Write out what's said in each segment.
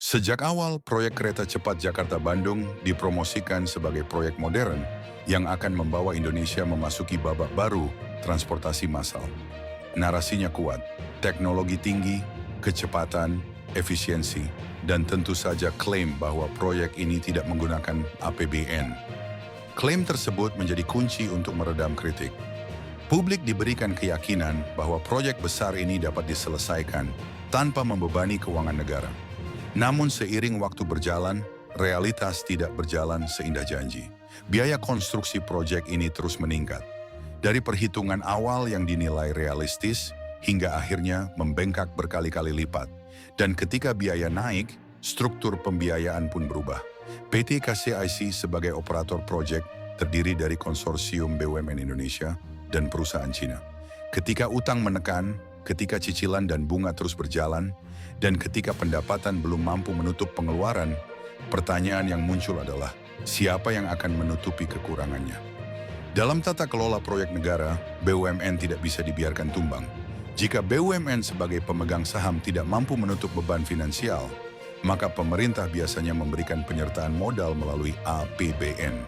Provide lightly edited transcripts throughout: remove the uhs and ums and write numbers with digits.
Sejak awal, proyek kereta cepat Jakarta-Bandung dipromosikan sebagai proyek modern yang akan membawa Indonesia memasuki babak baru transportasi massal. Narasinya kuat, teknologi tinggi, kecepatan, efisiensi, dan tentu saja klaim bahwa proyek ini tidak menggunakan APBN. Klaim tersebut menjadi kunci untuk meredam kritik. Publik diberikan keyakinan bahwa proyek besar ini dapat diselesaikan tanpa membebani keuangan negara. Namun seiring waktu berjalan, realitas tidak berjalan seindah janji. Biaya konstruksi proyek ini terus meningkat. Dari perhitungan awal yang dinilai realistis, hingga akhirnya membengkak berkali-kali lipat. Dan ketika biaya naik, struktur pembiayaan pun berubah. PT KCIC sebagai operator proyek terdiri dari konsorsium BUMN Indonesia dan perusahaan Cina. Ketika utang menekan, ketika cicilan dan bunga terus berjalan, dan ketika pendapatan belum mampu menutup pengeluaran, pertanyaan yang muncul adalah, siapa yang akan menutupi kekurangannya? Dalam tata kelola proyek negara, BUMN tidak bisa dibiarkan tumbang. Jika BUMN sebagai pemegang saham tidak mampu menutup beban finansial, maka pemerintah biasanya memberikan penyertaan modal melalui APBN.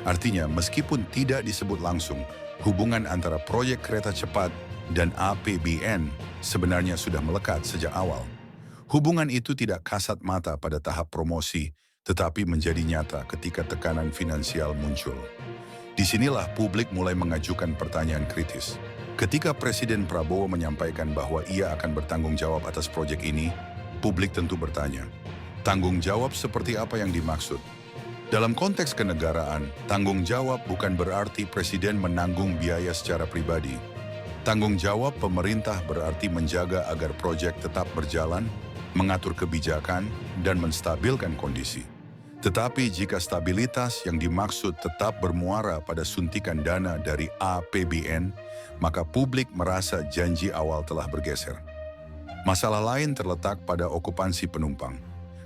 Artinya, meskipun tidak disebut langsung, hubungan antara proyek kereta cepat dan APBN sebenarnya sudah melekat sejak awal. Hubungan itu tidak kasat mata pada tahap promosi, tetapi menjadi nyata ketika tekanan finansial muncul. Disinilah publik mulai mengajukan pertanyaan kritis. Ketika Presiden Prabowo menyampaikan bahwa ia akan bertanggung jawab atas proyek ini, publik tentu bertanya, tanggung jawab seperti apa yang dimaksud? Dalam konteks kenegaraan, tanggung jawab bukan berarti Presiden menanggung biaya secara pribadi. Tanggung jawab pemerintah berarti menjaga agar proyek tetap berjalan, mengatur kebijakan, dan menstabilkan kondisi. Tetapi jika stabilitas yang dimaksud tetap bermuara pada suntikan dana dari APBN, maka publik merasa janji awal telah bergeser. Masalah lain terletak pada okupansi penumpang.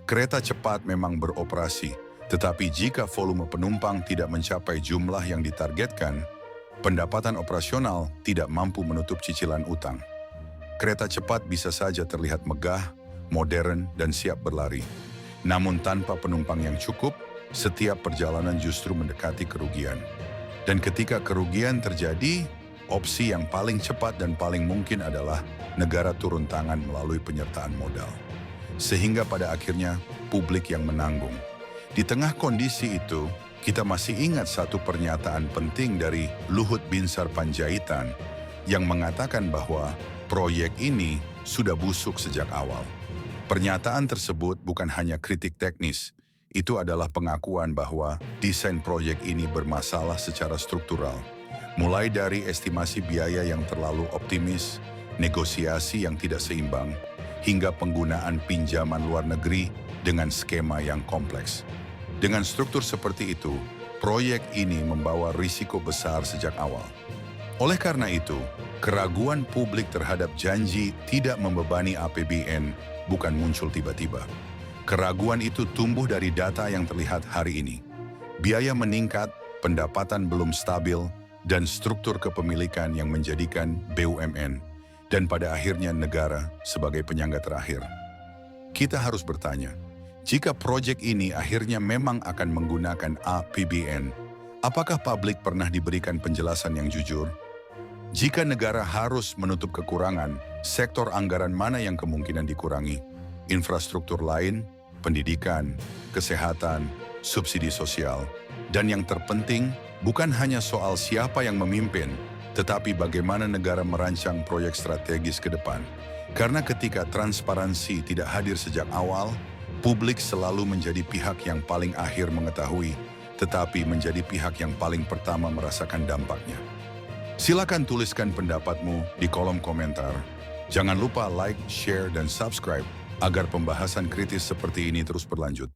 Kereta cepat memang beroperasi, tetapi jika volume penumpang tidak mencapai jumlah yang ditargetkan, pendapatan operasional tidak mampu menutup cicilan utang. Kereta cepat bisa saja terlihat megah, modern, dan siap berlari. Namun tanpa penumpang yang cukup, setiap perjalanan justru mendekati kerugian. Dan ketika kerugian terjadi, opsi yang paling cepat dan paling mungkin adalah negara turun tangan melalui penyertaan modal. Sehingga pada akhirnya publik yang menanggung. Di tengah kondisi itu, kita masih ingat satu pernyataan penting dari Luhut Binsar Panjaitan yang mengatakan bahwa proyek ini sudah busuk sejak awal. Pernyataan tersebut bukan hanya kritik teknis, itu adalah pengakuan bahwa desain proyek ini bermasalah secara struktural. Mulai dari estimasi biaya yang terlalu optimis, negosiasi yang tidak seimbang, hingga penggunaan pinjaman luar negeri dengan skema yang kompleks. Dengan struktur seperti itu, proyek ini membawa risiko besar sejak awal. Oleh karena itu, keraguan publik terhadap janji tidak membebani APBN bukan muncul tiba-tiba. Keraguan itu tumbuh dari data yang terlihat hari ini. Biaya meningkat, pendapatan belum stabil, dan struktur kepemilikan yang menjadikan BUMN dan pada akhirnya negara sebagai penyangga terakhir. Kita harus bertanya, jika proyek ini akhirnya memang akan menggunakan APBN, apakah publik pernah diberikan penjelasan yang jujur? Jika negara harus menutup kekurangan, sektor anggaran mana yang kemungkinan dikurangi? Infrastruktur lain, pendidikan, kesehatan, subsidi sosial. Dan yang terpenting, bukan hanya soal siapa yang memimpin, tetapi bagaimana negara merancang proyek strategis ke depan. Karena ketika transparansi tidak hadir sejak awal, publik selalu menjadi pihak yang paling akhir mengetahui, tetapi menjadi pihak yang paling pertama merasakan dampaknya. Silakan tuliskan pendapatmu di kolom komentar. Jangan lupa like, share, dan subscribe agar pembahasan kritis seperti ini terus berlanjut.